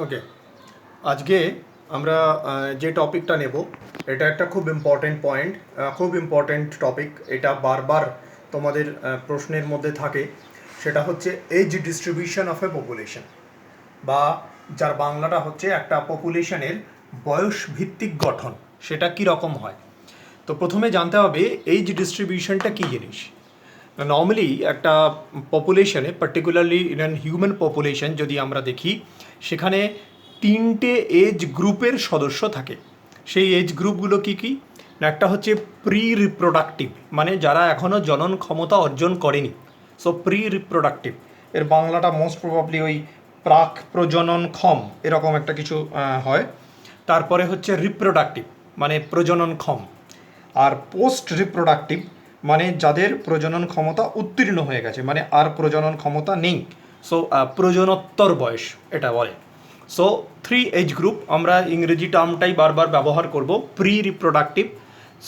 ওকে, আজকে আমরা যে টপিকটা নেব এটা একটা খুব ইম্পর্টেন্ট পয়েন্ট, খুব ইম্পর্টেন্ট টপিক। এটা বারবার তোমাদের প্রশ্নের মধ্যে থাকে। সেটা হচ্ছে age distribution of a population, বা যার বাংলাটা হচ্ছে একটা পপুলেশনের বয়স ভিত্তিক গঠন, সেটা কি রকম হয়। তো প্রথমে জানতে হবে এজ ডিস্ট্রিবিউশনটা কী জিনিস। নর্মালি একটা পপুলেশনে, particularly in an human population যদি আমরা দেখি, সেখানে তিনটে এজ গ্রুপের সদস্য থাকে। সেই এজ গ্রুপগুলো কী কী না, একটা হচ্ছে প্রি রিপ্রোডাক্টিভ, মানে যারা এখনও জনন ক্ষমতা অর্জন করেনি। সো প্রি রিপ্রোডাক্টিভ এর বাংলাটা মোস্ট প্রবাবলি ওই প্রাক প্রজননক্ষম এরকম একটা কিছু হয়। তারপরে হচ্ছে রিপ্রোডাক্টিভ, মানে প্রজননক্ষম। আর পোস্ট রিপ্রোডাক্টিভ মানে যাদের প্রজনন ক্ষমতা উত্তীর্ণ হয়ে গেছে, মানে আর প্রজনন ক্ষমতা নেই। সো প্রজনোত্তর বয়স এটা বলে। সো থ্রি এজ গ্রুপ, আমরা ইংরেজি টার্মটাই বারবার ব্যবহার করব, প্রি রিপ্রোডাক্টিভ।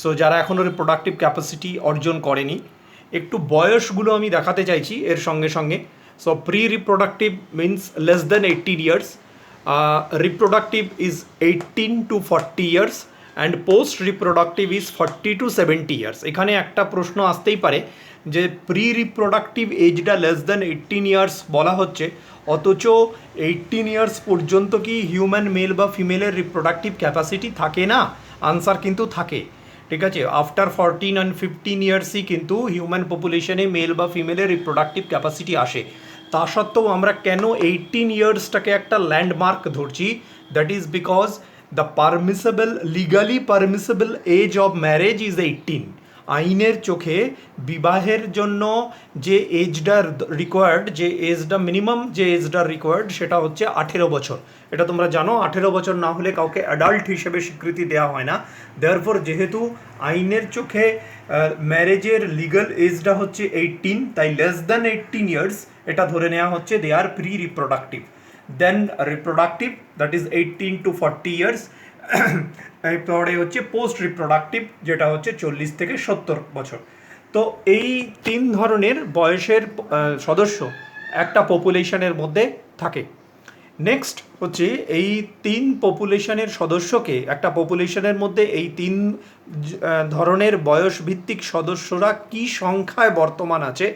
সো যারা এখনও রিপ্রোডাক্টিভ ক্যাপাসিটি অর্জন করেনি। একটু বয়সগুলো আমি দেখাতে চাইছি এর সঙ্গে সঙ্গে। So pre reproductive means less than 18 years, reproductive is 18 to 40 years, and post reproductive is 40 to 70 years. এখানে একটা প্রশ্ন আসতেই পারে যে প্রি রিপ্রোডাক্টিভ এজটা লেস দেন 18 ইয়ার্স বলা হচ্ছে, অথচ 18 ইয়ার্স পর্যন্ত কি হিউম্যান মেল বা ফিমেলের রিপ্রোডাক্টিভ ক্যাপাসিটি থাকে না? আনসার কিন্তু থাকে। ঠিক আছে, আফটার 14 অ্যান্ড 15 ইয়ার্সই কিন্তু হিউম্যান পপুলেশনে মেল বা ফিমেলের রিপ্রোডাক্টিভ ক্যাপাসিটি আসে। তা সত্ত্বেও আমরা কেন 18 ইয়ার্সটাকে একটা ল্যান্ডমার্ক ধরছি? That is because the permissible, legally permissible age of marriage is 18। আইনের চোখে বিবাহের জন্য যে এজটা রিকোয়ার্ড, যে এজটা মিনিমাম, যে এজটা রিকোয়ার্ড সেটা হচ্ছে 18 বছর। এটা তোমরা জানো, 18 বছর না হলে কাউকে অ্যাডাল্ট হিসেবে স্বীকৃতি দেওয়া হয় না। দেয়ারফর যেহেতু আইনের চোখে ম্যারেজের লিগাল এজটা হচ্ছে 18, তাই লেস দ্যান 18 ইয়ার্স এটা ধরে নেওয়া হচ্ছে they are pre reproductive. Then reproductive, that is 18 to 40 years. এরপরে হচ্ছে পোস্ট রিপ্রোডাক্টিভ, যেটা হচ্ছে 40 থেকে 70 বছর। তো এই তিন ধরনের বয়সের সদস্য একটা পপুলেশনের মধ্যে থাকে। নেক্সট হচ্ছে এই তিন পপুলেশনের সদস্যকে, একটা পপুলেশনের মধ্যে এই তিন ধরনের বয়স ভিত্তিক সদস্যরা কি সংখ্যায় বর্তমান আছে,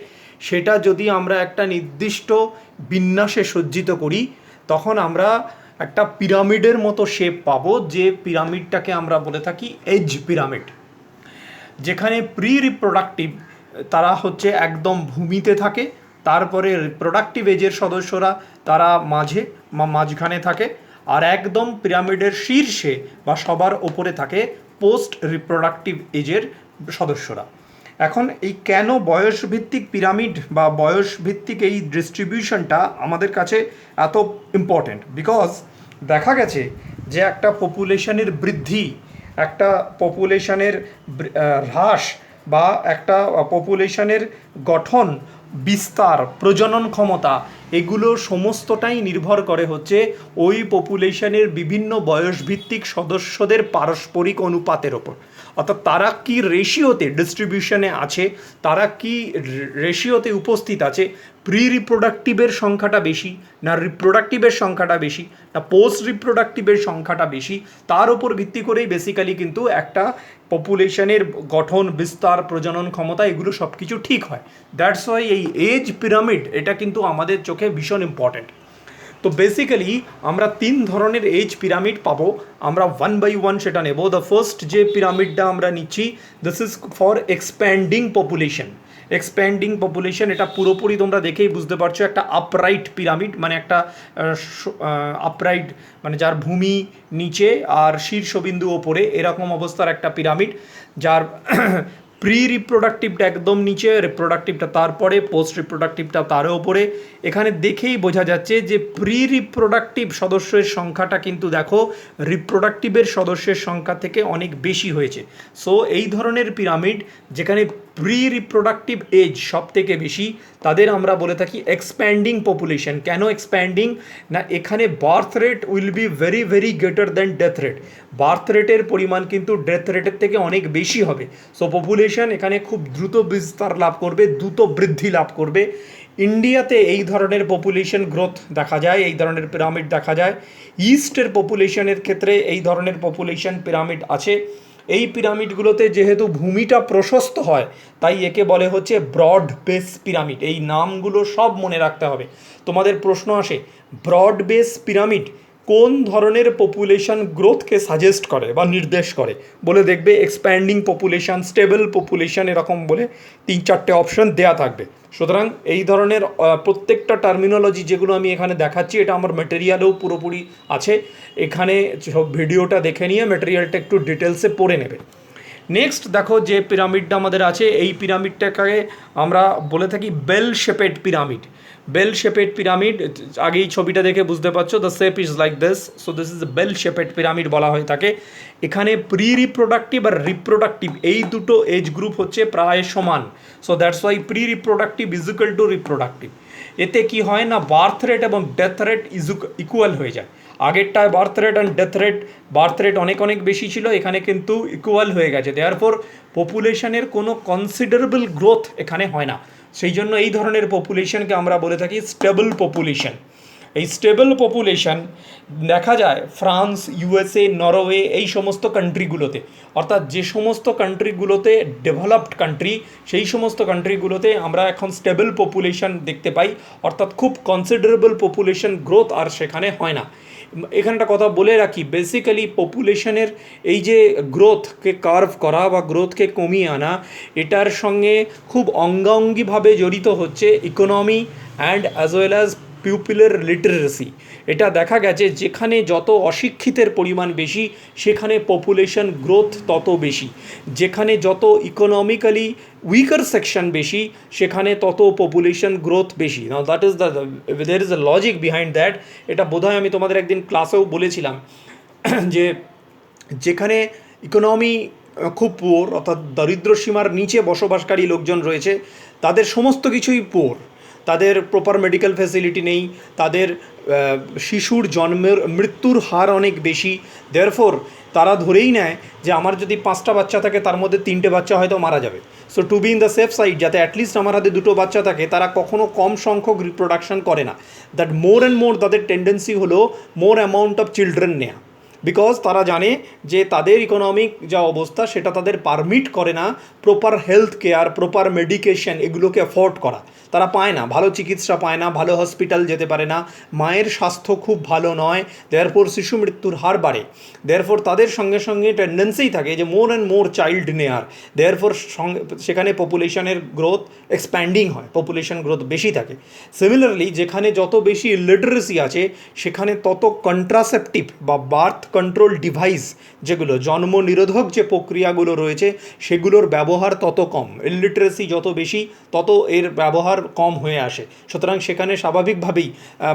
সেটা যদি আমরা একটা নির্দিষ্ট বিন্যাসে সজ্জিত করি, তখন আমরা একটা পিরামিডের মতো শেপ পাবো, যে পিরামিডটাকে আমরা বলে থাকি এজ পিরামিড। যেখানে প্রি রিপ্রোডাক্টিভ তারা হচ্ছে একদম ভূমিতে থাকে, তারপরে রিপ্রোডাক্টিভ এজের সদস্যরা তারা মাঝখানে থাকে, আর একদম পিরামিডের শীর্ষে বা সবার ওপরে থাকে পোস্ট রিপ্রোডাক্টিভ এজের সদস্যরা। এখন এই কেন বয়সভিত্তিক পিরামিড বা বয়সভিত্তিক এই ডিস্ট্রিবিউশনটা আমাদের কাছে এত ইম্পর্ট্যান্ট? বিকজ দেখা গেছে যে একটা পপুলেশনের বৃদ্ধি, একটা পপুলেশনের হ্রাস, বা একটা পপুলেশনের গঠন, বিস্তার, প্রজনন ক্ষমতা, এগুলো সমস্তটাই নির্ভর করে হচ্ছে ওই পপুলেশনের বিভিন্ন বয়সভিত্তিক সদস্যদের পারস্পরিক অনুপাতের ওপর। অর্থাৎ তারা কি রেশিওতে ডিস্ট্রিবিউশনে আছে, তারা কি রেশিওতে উপস্থিত আছে। প্রি রিপ্রোডাক্টিভের সংখ্যাটা বেশি না রিপ্রোডাক্টিভের সংখ্যাটা বেশি না পোস্ট রিপ্রোডাক্টিভের সংখ্যাটা বেশি, তার উপর ভিত্তি করেই বেসিক্যালি কিন্তু একটা পপুলেশনের গঠন, বিস্তার, প্রজনন ক্ষমতা, এগুলো সব কিছু ঠিক হয়। দ্যাটস ওয়াই এই এজ পিরামিড এটা কিন্তু আমাদের চোখে ভীষণ ইম্পর্ট্যান্ট। তো বেসিক্যালি আমরা তিন ধরনের এজ পিরামিড পাবো, আমরা 1 by 1 সেটা নেব। দ্য ফার্স্ট যে পিরামিডটা আমরা নিচ্ছি, this is for expanding population. Expanding population এটা পুরোপুরি তোমরা দেখেই বুঝতে পারছো, একটা আপরাইট পিরামিড, মানে একটা আপরাইট মানে যার ভূমি নিচে আর শীর্ষবিন্দু ওপরে, এরকম অবস্থার একটা পিরামিড, যার প্রি রিপ্রোডাক্টিভটা একদম নিচে, রিপ্রোডাক্টিভটা তারপরে, পোস্ট রিপ্রোডাক্টিভটা তার ওপরে। এখানে দেখেই বোঝা যাচ্ছে যে প্রি রিপ্রোডাক্টিভ সদস্যের সংখ্যাটা কিন্তু দেখো রিপ্রোডাক্টিভের সদস্যের সংখ্যা থেকে অনেক বেশি হয়েছে। সো এই ধরনের পিরামিড যেখানে প্রি রিপ্রোডাক্টিভ এজ সব থেকে বেশি, তাদের আমরা বলে থাকি এক্সপ্যান্ডিং পপুলেশন। কেন এক্সপ্যান্ডিং? না এখানে birth rate will be very very greater than death rate. Birth রেটের পরিমাণ কিন্তু ডেথ রেটের থেকে অনেক বেশি হবে। সো পপুলেশন এখানে খুব দ্রুত বিস্তার লাভ করবে, দ্রুত বৃদ্ধি লাভ করবে। ইন্ডিয়াতে এই ধরনের পপুলেশন গ্রোথ দেখা যায়, এই ধরনের পিরামিড দেখা যায়। ইস্টের পপুলেশনের ক্ষেত্রে এই ধরনের পপুলেশন পিরামিড আছে। এই পিরামিডগুলোতে যেহেতু ভূমিটা প্রশস্ত হয়, তাই একে বলে হচ্ছে ব্রড বেস পিরামিড। এই নামগুলো সব মনে রাখতে হবে। তোমাদের প্রশ্ন আসে ব্রড বেস পিরামিড কোন ধরনের পপুলেশন গ্রোথকে সাজেস্ট করে বা নির্দেশ করে, বলে দেখবে এক্সপ্যান্ডিং পপুলেশন, স্টেবল পপুলেশন, এরকম বলে 3-4টে অপশন দেয়া থাকবে। সুতরাং এই ধরনের প্রত্যেকটা টার্মিনোলজি যেগুলো আমি এখানে দেখাচ্ছি, এটা আমার ম্যাটেরিয়ালেও পুরোপুরি আছে। এখানে সব ভিডিওটা দেখে নিয়ে ম্যাটেরিয়ালটা একটু ডিটেলসে পড়ে নেবে। নেক্সট দেখো যে পিরামিডটা আমাদের আছে, এই পিরামিডটাকে আমরা বলে থাকি bell shaped pyramid. Bell shaped pyramid, আগেই ছবিটা দেখে বুঝতে পারছো, the shape is like this. So this is bell shaped pyramid বলা হয়ে থাকে। এখানে প্রি রিপ্রোডাক্টিভ আর রিপ্রোডাক্টিভ এই দুটো এজ গ্রুপ হচ্ছে প্রায় সমান। So that's why pre reproductive is equal to reproductive. এতে কি হয় না, বার্থ রেট এবং ডেথ রেট ইকুয়াল হয়ে যায়। আগেরটায় birth rate and death rate, birth rate অনেক অনেক বেশি ছিল, এখানে কিন্তু ইকুয়াল হয়ে গেছে। দেয়ারফর পপুলেশনের কোনো কনসিডারেবল গ্রোথ এখানে হয় না। সেই জন্য এই ধরনের পপুলেশনকে আমরা বলে থাকি স্টেবল পপুলেশন। এই স্টেবল পপুলেশন দেখা যায় ফ্রান্স, ইউএসএ, নরওয়ে এই সমস্ত কান্ট্রিগুলোতে। অর্থাৎ যে সমস্ত কান্ট্রিগুলোতে ডেভেলপড কান্ট্রি, সেই সমস্ত কান্ট্রিগুলোতে আমরা এখন স্টেবল পপুলেশন দেখতে পাই। অর্থাৎ খুব কনসিডারেবল পপুলেশন গ্রোথ আর সেখানে হয় না। এখানটা কথা বলে রাখি, বেসিক্যালি পপুলেশনের এই যে গ্রোথকে কার্ভ করা বা গ্রোথকে কমিয়ে আনা, এটার সঙ্গে খুব অঙ্গাঙ্গিভাবে জড়িত হচ্ছে economy and as well as পিউপিলের লিটারেসি। এটা দেখা গেছে যেখানে যত অশিক্ষিতের পরিমাণ বেশি, সেখানে পপুলেশন গ্রোথ তত বেশি। যেখানে যত ইকোনমিক্যালি উইকার সেকশন বেশি, সেখানে তত পপুলেশন গ্রোথ বেশি। Now that is there is a logic behind that. এটা বোধহয় আমি তোমাদের একদিন ক্লাসেও বলেছিলাম যে যেখানে ইকোনমি খুব পুয়ার, অর্থাৎ দরিদ্র সীমার নিচে বসবাসকারী লোকজন রয়েছে, তাদের সমস্ত কিছুই পুয়ার। তাদের প্রপার মেডিকেল ফ্যাসিলিটি নেই, তাদের শিশুর জন্মের মৃত্যুর হার অনেক বেশি। দেয়ারফর তারা ধরেই নেয় যে আমার যদি 5টা বাচ্চা থাকে, তার মধ্যে 3টে বাচ্চা হয়তো মারা যাবে। So to be in the safe side, যাতে অ্যাটলিস্ট আমার হাতে 2টো বাচ্চা থাকে, তারা কখনো কম সংখ্যক রিপ্রোডাকশন করে না। দ্যাট মোর অ্যান্ড মোর তাদের টেন্ডেন্সি হলো মোর অ্যামাউন্ট অফ চিলড্রেন নেয়া। বিকজ তারা জানে যে তাদের ইকোনমিক যা অবস্থা, সেটা তাদের পারমিট করে না proper health care, proper medication এগুলোকে অ্যাফোর্ড করা। তারা পায় না, ভালো চিকিৎসা পায় না, ভালো হসপিটাল যেতে পারে না, মায়ের স্বাস্থ্য খুব ভালো নয়, দেয়ারফর শিশু মৃত্যুর হার বাড়ে। দেয়ারফর তাদের সঙ্গে সঙ্গে টেন্ডেন্সি থাকে যে মোর অ্যান্ড মোর চাইল্ড নেয়ার। দেয়ারফর সেখানে পপুলেশনের গ্রোথ এক্সপ্যান্ডিং হয়, পপুলেশন গ্রোথ বেশি থাকে। সিমিলারলি যেখানে যত বেশি ইলিটারেসি আছে, সেখানে তত কন্ট্রাসেপটিভ বা বার্থ কন্ট্রোল ডিভাইস, যেগুলো জন্ম নিরোধক যে প্রক্রিয়াগুলো রয়েছে, সেগুলোর ব্যবহার তত কম। ইলিটারেসি যত বেশি, তত এর ব্যবহার কম হয়ে আসে। সুতরাং সেখানে স্বাভাবিকভাবেই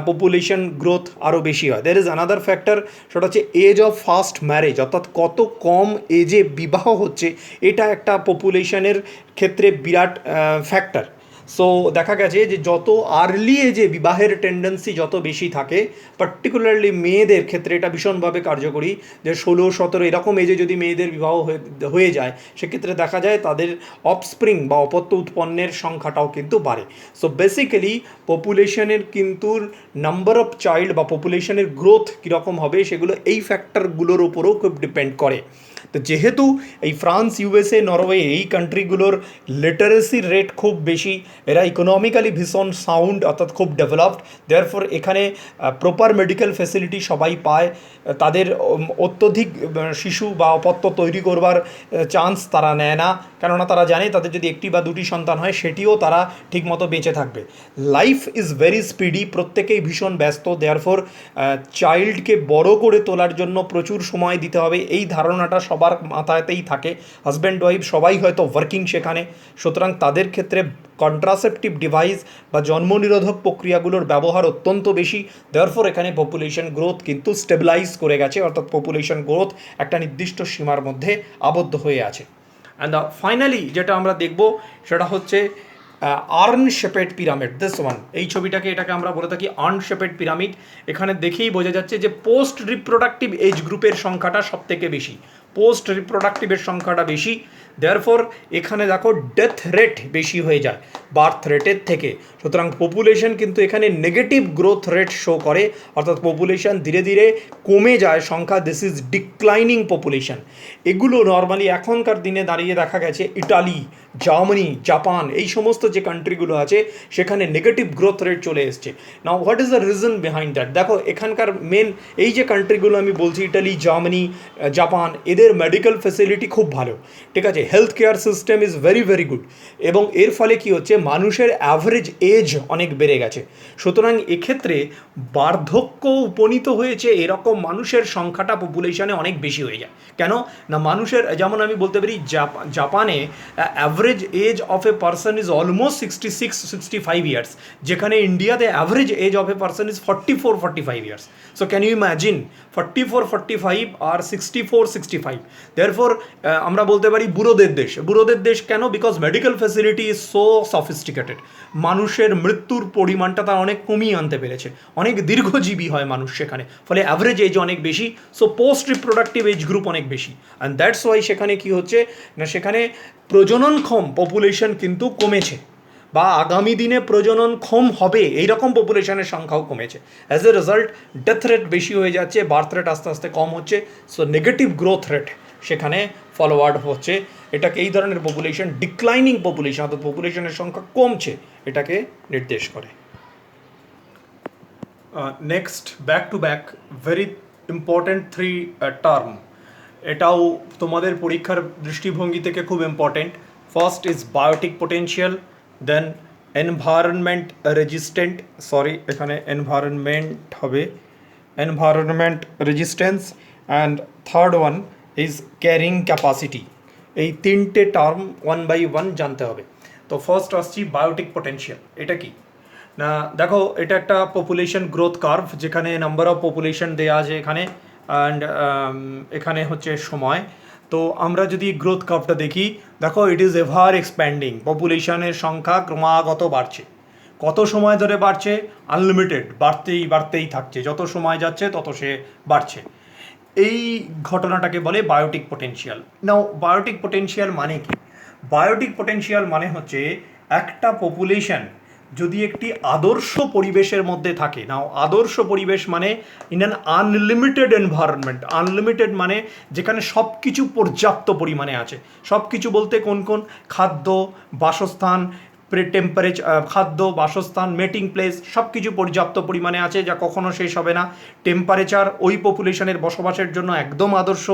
পপুলেশন গ্রোথ আরও বেশি হয়। দের ইজ আনাদার ফ্যাক্টর, সেটা হচ্ছে এজ অফ ফার্স্ট ম্যারেজ, অর্থাৎ কত কম এজে বিবাহ হচ্ছে, এটা একটা পপুলেশনের ক্ষেত্রে বিরাট ফ্যাক্টর। সো দেখা গেছে যে যত আর্লি এজে বিবাহের টেন্ডেন্সি যত বেশি থাকে, পার্টিকুলারলি মেয়েদের ক্ষেত্রে এটা ভীষণভাবে কার্যকরী। যে 16-17 এরকম এজে যদি মেয়েদের বিবাহ হয়ে যায়, সেক্ষেত্রে দেখা যায় তাদের অফস্প্রিং বা অপত্য উৎপন্নের সংখ্যাটাও কিন্তু বাড়ে। সো বেসিক্যালি পপুলেশনের কিন্তু নাম্বার অফ চাইল্ড বা পপুলেশনের গ্রোথ কীরকম হবে, সেগুলো এই ফ্যাক্টরগুলোর ওপরও খুব ডিপেন্ড করে। তো যেহেতু এই ফ্রান্স, ইউএসএ, নরওয়ে এই কান্ট্রিগুলোর লিটারেসি রেট খুব বেশি, এরা ইকোনমিক্যালি ভীষণ সাউন্ড, অর্থাৎ খুব ডেভেলপড, দেয়ারফর এখানে প্রপার মেডিকেল ফ্যাসিলিটি সবাই পায়। তাদের অত্যধিক শিশু বা অপত্য তৈরি করবার চান্স তারা নেয় না, কেননা তারা জানে তাদের যদি 1টি বা 2টি সন্তান হয়, সেটিও তারা ঠিকমতো বেঁচে থাকবে। লাইফ ইজ ভেরি স্পিডি, প্রত্যেকেই ভীষণ ব্যস্ত। দেয়ারফর চাইল্ডকে বড় করে তোলার জন্য প্রচুর সময় দিতে হবে, এই ধারণাটা সবার মাথাতেই থাকে। হাজব্যান্ড ওয়াইফ সবাই হয়তো ওয়ার্কিং সেখানে। সুতরাং তাদের ক্ষেত্রে কন্ট্রাসেপটিভ ডিভাইস বা জন্মনিরোধক প্রক্রিয়াগুলোর ব্যবহার অত্যন্ত বেশি। দেয়ারফর এখানে পপুলেশন গ্রোথ কিন্তু স্টেবিলাইজ করে গেছে, অর্থাৎ পপুলেশন গ্রোথ একটা নির্দিষ্ট সীমার মধ্যে আবদ্ধ হয়ে আছে। অ্যান্ড ফাইনালি যেটা আমরা দেখব সেটা হচ্ছে earn shaped pyramid, this one, এই ছবিটাকে এটাকে আমরা বলে থাকি আর্ন শেপেড পিরামিড। এখানে দেখেই বোঝা যাচ্ছে যে পোস্ট রিপ্রোডাক্টিভ এজ গ্রুপের সংখ্যাটা সব থেকে বেশি, পোস্ট রিপ্রোডাক্টিভের সংখ্যাটা বেশি, দেয়ারফর এখানে দেখো ডেথ রেট বেশি হয়ে যায় বার্থ রেটের থেকে। সুতরাং পপুলেশন কিন্তু এখানে নেগেটিভ গ্রোথ রেট শো করে, অর্থাৎ পপুলেশন ধীরে ধীরে কমে যায় সংখ্যা, দিস ইজ ডিক্লাইনিং পপুলেশন। এগুলো নর্মালি এখনকার দিনে দাঁড়িয়ে দেখা গেছে ইটালি, জার্মানি, জাপান, এই সমস্ত যে কান্ট্রিগুলো আছে সেখানে নেগেটিভ গ্রোথ রেট চলে এসছে। Now what is the reason behind that? দেখো এখানকার মেন এই যে কান্ট্রিগুলো আমি বলছি, ইটালি, জার্মানি, জাপান, এদের মেডিকেল ফেসিলিটি খুব ভালো, ঠিক আছে, health care system is very very good, এবং এর ফলে কি হচ্ছে মানুষের অ্যাভারেজ এজ অনেক বেড়ে গেছে। সুতরাং এক্ষেত্রে বার্ধক্য উপনীত হয়েছে এরকম মানুষের সংখ্যাটা পপুলেশনে অনেক বেশি হয়ে যায়। কেন না, মানুষের যেমন আমি বলতে পারি জাপানে average age of a person is almost 66-65 years, যেখানে ইন্ডিয়াতে average age of a person is 44-45 years. So can you imagine 44-45 আর 64-65, দেয়ারফর আমরা বলতে পারি বুড়োদের দেশ। বুড়োদের দেশ কেন? Because medical facility is so sophisticated, মানুষের মৃত্যুর পরিমাণটা তারা অনেক কমিয়ে আনতে পেরেছে, অনেক দীর্ঘজীবী হয় মানুষ সেখানে, ফলে অ্যাভারেজ এজ অনেক বেশি, so post reproductive age group অনেক বেশি, অ্যান্ড দ্যাটস ওয়াই সেখানে কি হচ্ছে না, সেখানে প্রজননক্ষম পপুলেশন কিন্তু কমেছে, বা আগামী দিনে প্রজননক্ষম হবে এইরকম পপুলেশনের সংখ্যাও কমেছে। As a result death rate বেশি হয়ে যাচ্ছে, বার্থ রেট আস্তে আস্তে কম হচ্ছে, সো নেগেটিভ গ্রোথ রেট সেখানে ফলোয়ার্ড হচ্ছে। এটাকে এই ধরনের পপুলেশন, ডিক্লাইনিং পপুলেশন, অর্থাৎ পপুলেশনের সংখ্যা কমছে, এটাকে নির্দেশ করে। Next back to back very important 3 term, এটাও তোমাদের পরীক্ষার দৃষ্টিভঙ্গি থেকে খুব important. First is biotic potential, then environment resistant, sorry এখানে এনভায়রনমেন্ট হবে, environment resistance, and third one is carrying capacity. এই তিনটে টার্ম ওয়ান বাই ওয়ান জানতে হবে। তো ফার্স্ট আসছি বায়োটিক পোটেনশিয়াল, এটা কি না, দেখো এটা একটা পপুলেশন গ্রোথ কার্ভ, যেখানে নাম্বার অফ পপুলেশন দেওয়া আছে এখানে, অ্যান্ড এখানে হচ্ছে সময়। তো আমরা যদি গ্রোথ কার্ভটা দেখি, দেখো ইট ইজ এভার এক্সপ্যান্ডিং, পপুলেশনের সংখ্যা ক্রমাগত বাড়ছে। কত সময় ধরে বাড়ছে? আনলিমিটেড, বাড়তেই বাড়তেই থাকছে, যত সময় যাচ্ছে তত সে বাড়ছে। এই ঘটনাটাকে বলে বায়োটিক পোটেনশিয়াল। নাও বায়োটিক পোটেনশিয়াল মানে কি? বায়োটিক পোটেনশিয়াল মানে হচ্ছে একটা পপুলেশন যদি একটি আদর্শ পরিবেশের মধ্যে থাকে, নাও আদর্শ পরিবেশ মানে in an unlimited environment, unlimited মানে যেখানে সব কিছু পর্যাপ্ত পরিমাণে আছে। সব কিছু বলতে কোন কোন? খাদ্য, বাসস্থান, টেম্পারেচার, খাদ্য, বাসস্থান, মেটিং প্লেস, সব কিছু পর্যাপ্ত পরিমাণে আছে, যা কখনো শেষ হবে না। টেম্পারেচার ওই পপুলেশনের বসবাসের জন্য একদম আদর্শ,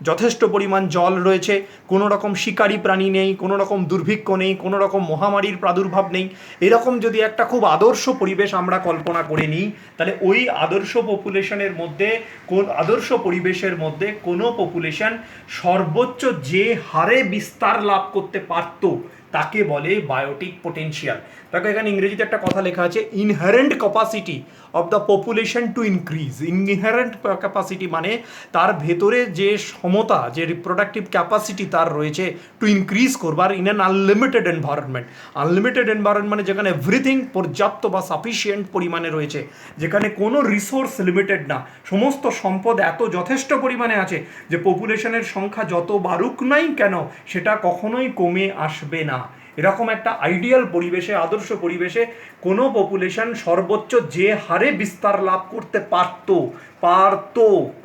যথেষ্ট পরিমাণ জল রয়েছে, কোনো রকম শিকারী প্রাণী নেই, কোনো রকম দুর্ভিক্ষ নেই, কোনো রকম মহামারীর প্রাদুর্ভাব নেই। এরকম যদি একটা খুব আদর্শ পরিবেশ আমরা কল্পনা করে নিই, তাহলে ওই আদর্শ পপুলেশনের মধ্যে, কোন আদর্শ পরিবেশের মধ্যে কোনো পপুলেশন সর্বোচ্চ যে হারে বিস্তার লাভ করতে পারতো তাকে বলে বায়োটিক পোটেনশিয়াল। দেখো এখানে ইংরেজিতে একটা কথা লেখা আছে, inherent capacity of the population to increase. Inherent capacity মানে তার ভেতরে যে ক্ষমতা, যে রিপ্রোডাক্টিভ ক্যাপাসিটি তার রয়েছে টু ইনক্রিজ করবার in an unlimited environment. Unlimited environment যেখানে এভরিথিং পর্যাপ্ত বা সাফিসিয়েন্ট পরিমাণে রয়েছে, যেখানে কোনো রিসোর্স লিমিটেড না, সমস্ত সম্পদ এত যথেষ্ট পরিমাণে আছে যে পপুলেশনের সংখ্যা যত বাড়ুক নাই কেন সেটা কখনোই কমে আসবে না। এরকম একটা আইডিয়াল পরিবেশে, আদর্শ পরিবেশে কোনো পপুলেশন সর্বোচ্চ যে হারে বিস্তার লাভ করতে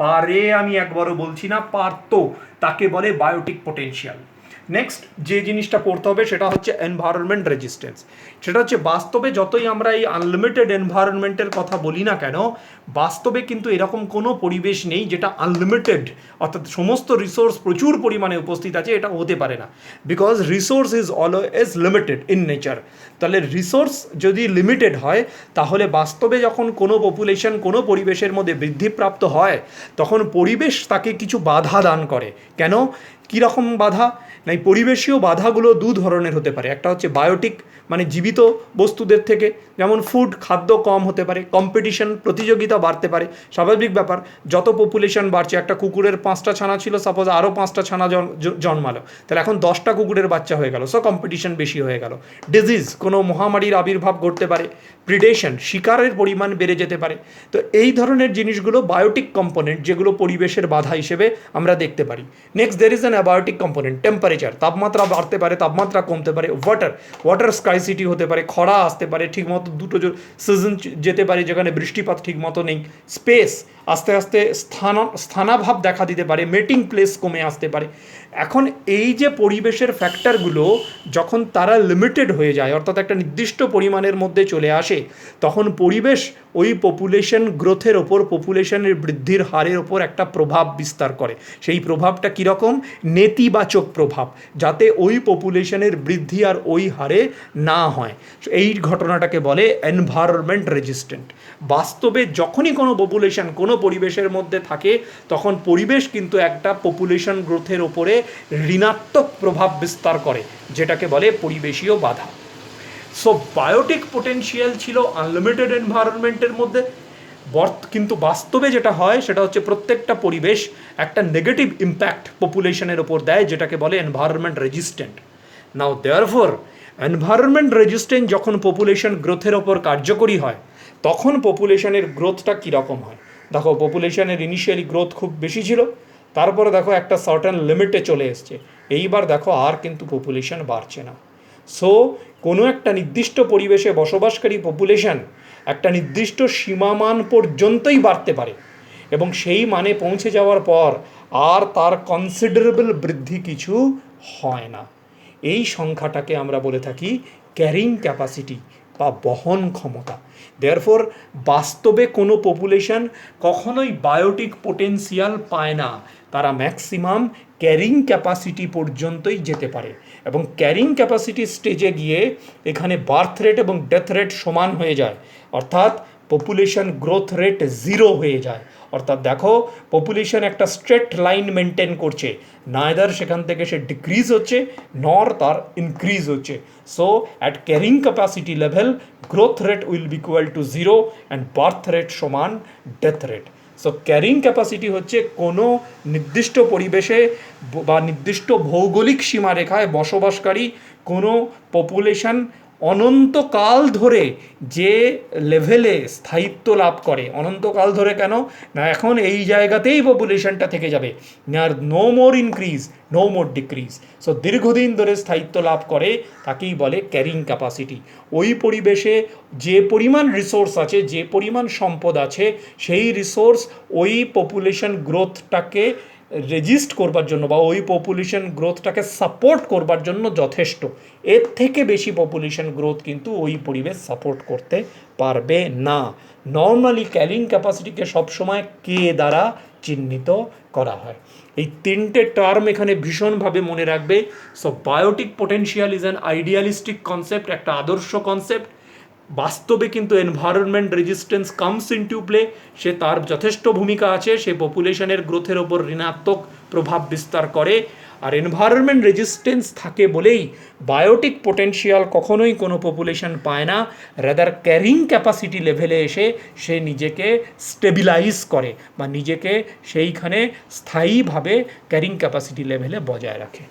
পারে, আমি একবারও বলছি না, পারতো, তাকে বলে বায়োটিক পোটেনশিয়াল। নেক্সট যে জিনিসটা পড়তে হবে সেটা হচ্ছে এনভায়রনমেন্ট রেজিস্ট্যান্স। সেটা হচ্ছে বাস্তবে যতই আমরা এই আনলিমিটেড এনভায়রনমেন্টের কথা বলি না কেন, বাস্তবে কিন্তু এরকম কোনো পরিবেশ নেই যেটা আনলিমিটেড, অর্থাৎ সমস্ত রিসোর্স প্রচুর পরিমাণে উপস্থিত আছে, এটা হতে পারে না। Because resource is always limited in nature. তাহলে রিসোর্স যদি লিমিটেড হয়, তাহলে বাস্তবে যখন কোনো পপুলেশন কোনো পরিবেশের মধ্যে বৃদ্ধিপ্রাপ্ত হয়, তখন পরিবেশ তাকে কিছু বাধা দান করে। কেন? কীরকম বাধা? না এই পরিবেশীয় বাধাগুলো দু ধরনের হতে পারে। একটা হচ্ছে বায়োটিক, মানে জীবিত বস্তুদের থেকে, যেমন ফুড, খাদ্য কম হতে পারে, কম্পিটিশন, প্রতিযোগিতা বাড়তে পারে, স্বাভাবিক ব্যাপার। যত পপুলেশন বাড়ছে, একটা কুকুরের 5টা ছানা ছিল, সাপোজ আরও 5টা ছানা জন্মালো, তাহলে এখন 10টা কুকুরের বাচ্চা হয়ে গেল, সো কম্পিটিশন বেশি হয়ে গেল। ডিজিজ, কোনো মহামারীর আবির্ভাব ঘটতে পারে। প্রিডেশন, শিকারের পরিমাণ বেড়ে যেতে পারে। তো এই ধরনের জিনিসগুলো বায়োটিক কম্পোনেন্ট, যেগুলো পরিবেশের বাধা হিসেবে আমরা দেখতে পারি। Next there is an abiotic component, temperature, তাপমাত্রা বাড়তে পারে, তাপমাত্রা কমতে পারে। ওয়াটার স্কাইসিটি হতে পারে, খরা আসতে পারে, ঠিকমতো দুটো সিজন যেতে পারে যেখানে বৃষ্টিপাত ঠিকমতো নেই। স্পেস, আস্তে আস্তে স্থানাভাব দেখা দিতে পারে, মেটিং প্লেস কমে আসতে পারে। এখন এই যে পরিবেশের ফ্যাক্টরগুলো যখন তারা লিমিটেড হয়ে যায়, অর্থাৎ একটা নির্দিষ্ট পরিমাণের মধ্যে চলে আসে, তখন পরিবেশ ওই পপুলেশন গ্রোথের ওপর, পপুলেশনের বৃদ্ধির হারের ওপর একটা প্রভাব বিস্তার করে। সেই প্রভাবটা কীরকম? নেতিবাচক প্রভাব, যাতে ওই পপুলেশনের বৃদ্ধি আর ওই হারে না হয়। এই ঘটনাটাকে বলে এনভায়রনমেন্ট রেজিস্ট্যান্ট। বাস্তবে যখনই কোনো পপুলেশন কোনো পরিবেশের মধ্যে থাকে, তখন পরিবেশ কিন্তু একটা পপুলেশন গ্রোথের ওপরে ঋণাত্মক প্রভাব বিস্তার করে, যেটাকে বলে পরিবেশীয় বাধা। সো বায়োটিক পোটেনশিয়াল ছিল আনলিমিটেড এনভায়রনমেন্টের মধ্যে, কিন্তু বাস্তবে যেটা হয় সেটা হচ্ছে প্রত্যেকটা পরিবেশ একটা নেগেটিভ ইম্প্যাক্ট পপুলেশনের ওপর দেয়, যেটাকে বলে এনভায়রনমেন্ট রেজিস্ট্যান্ট। নাও দেয়ারফর এনভায়রনমেন্ট রেজিস্ট্যান্ট যখন পপুলেশন গ্রোথের ওপর কার্যকরী হয়, তখন পপুলেশনের গ্রোথটা কীরকম হয়? দেখো, পপুলেশনের ইনিশিয়ালি গ্রোথ খুব বেশি ছিল, তারপরে দেখো একটা সার্টেন লিমিটে চলে এসছে, এইবার দেখো আর কিন্তু পপুলেশন বাড়ছে না। সো কোনো একটা নির্দিষ্ট পরিবেশে বসবাসকারী পপুলেশন একটা নির্দিষ্ট সীমামান পর্যন্তই বাড়তে পারে, এবং সেই মানে পৌঁছে যাওয়ার পর আর তার কনসিডারেবল বৃদ্ধি কিছু হয় না। এই সংখ্যাটাকে আমরা বলে থাকি ক্যারিং ক্যাপাসিটি বা বহন ক্ষমতা। দেয়ারফর বাস্তবে কোনো পপুলেশন কখনোই বায়োটিক পোটেন্সিয়াল পায় না, তারা ম্যাক্সিমাম ক্যারিং ক্যাপাসিটি পর্যন্তই যেতে পারে, এবং ক্যারিং ক্যাপাসিটি স্টেজে গিয়ে এখানে বার্থ রেট এবং ডেথ রেট সমান হয়ে যায়, অর্থাৎ পপুলেশন গ্রোথ রেট 0 হয়ে যায়। অর্থাৎ দেখো, পপুলেশন একটা স্ট্রেট লাইন মেনটেন করছে, নাইদার সেখান থেকে সে ডিক্রিজ হচ্ছে নর তার ইনক্রিজ হচ্ছে। So at carrying capacity level growth rate will be equal to 0 and birth rate সমান death rate. So carrying capacity হচ্ছে কোনো নির্দিষ্ট পরিবেশে বা নির্দিষ্ট ভৌগোলিক সীমারেখায় বসবাসকারী কোনো পপুলেশন অনন্তকাল ধরে যে লেভেলে স্থায়িত্ব লাভ করে। অনন্তকাল ধরে কেন না, এখন এই জায়গাতেই পপুলেশনটা থেকে যাবে, আর no more increase no more decrease. So দীর্ঘদিন ধরে স্থায়িত্ব লাভ করে, তাকেই বলে ক্যারিং ক্যাপাসিটি। ওই পরিবেশে যে পরিমাণ রিসোর্স আছে, যে পরিমাণ সম্পদ আছে, সেই রিসোর্স ওই পপুলেশন গ্রোথটাকে রেজিস্ট করবার জন্য বা ওই পপুলেশন গ্রোথটাকে সাপোর্ট করবার জন্য যথেষ্ট। এর থেকে বেশি পপুলেশন গ্রোথ কিন্তু ওই পরিবেশ সাপোর্ট করতে পারবে না। নর্মালি ক্যারিং ক্যাপাসিটিকে সবসময় কে দ্বারা চিহ্নিত করা হয়। এই তিনটে টার্ম এখানে ভীষণভাবে মনে রাখবে। So biotic potential is an idealistic concept, একটা আদর্শ কনসেপ্ট। বাস্তবে কিন্তু environment resistance comes into play, সে তার যথেষ্ট ভূমিকা আছে, সে পপুলেশনের গ্রোথের ওপর ঋণাত্মক প্রভাব বিস্তার করে। আর এনভায়রনমেন্ট রেজিস্ট্যান্স থাকে বলেই বায়োটিক পোটেনশিয়াল কখনোই কোনো পপুলেশন পায় না, রাদার ক্যারিং ক্যাপাসিটি লেভেলে এসে সে নিজেকে স্টেবিলাইজ করে বা নিজেকে সেইখানে স্থায়ীভাবে ক্যারিং ক্যাপাসিটি লেভেলে বজায় রাখে।